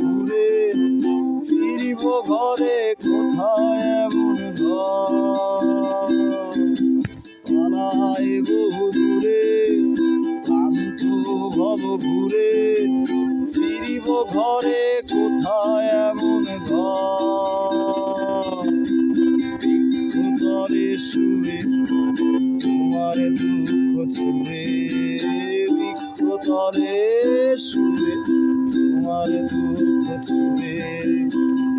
ঘুরে ফিরিব ঘরে কোথায় এমন ঘর পালাই বহু দূরে ক্লান্ত ভব ঘুরে ফিরিব ঘরে কোথায় এমন ঘর বৃক্ষতলে শুয়ে তোমার দুঃখ ছুঁয়ে বৃক্ষতলে শুয়ে তোমার দুঃখ ছুঁয়ে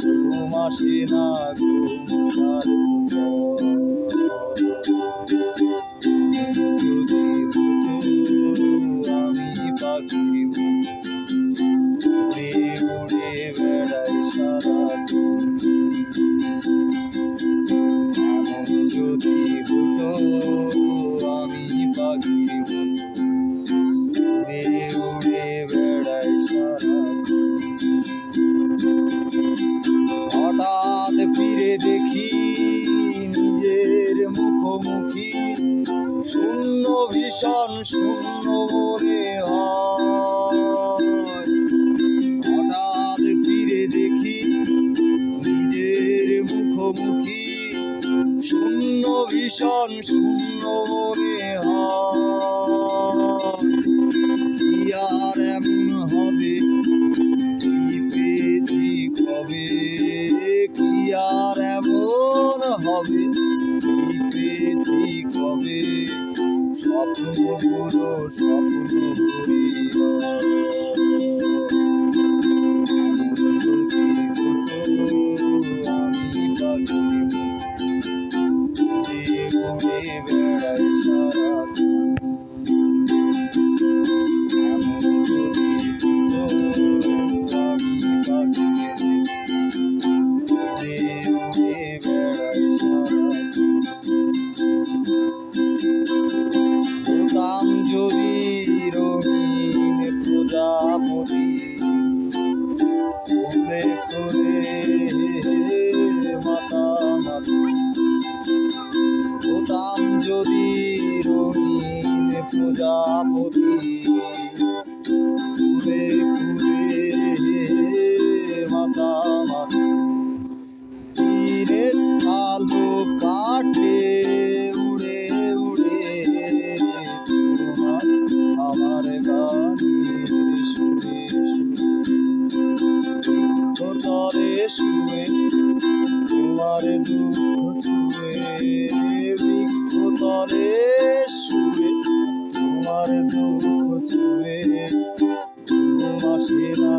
ঘুম আসে না ঘুম সার্থক যদি হতো আমি পাখি উড়ে উড়ে বেড়াই সারাক্ষণ এমন যদি হতো আমি পাখি উড়ে উড়ে বেড়াই সারাক্ষণ হঠাৎ ফিরে দেখি নিজের মুখোমুখি শূন্য ভীষণ শূন্য মনে হয় হঠাৎ ফিরে দেখি নিজের মুখোমুখি শূন্য ভীষণ শূন্য মনে হয় কি আর এমন হবে কি পেয়েছি কবে কি আর এমন হবে কি পেয়েছি কবে স্বপ্নগুলো স্বপ্ন আমি পাখি উড়ে বেড়াই সারাক্ষণ এমন যদি হতো আমি পাখি উড়ে উড়ে বেড়াই সারাক্ষণ হতাম যদি রঙিন প্রজাপতি ফুলে ফুলে মাতামাতি হতাম যদি রঙিন প্রজাপতি ফুলে ফুলে মাতামাতি দিনের আলো কাটে উড়ে উড়ে তোমার আমার গানের সুরে বৃক্ষতলে শুয়ে তোমার দুঃখ ছুঁয়ে বৃক্ষতলে শুয়ে তোমার দুঃখ ছুঁয়ে ঘুম আসে না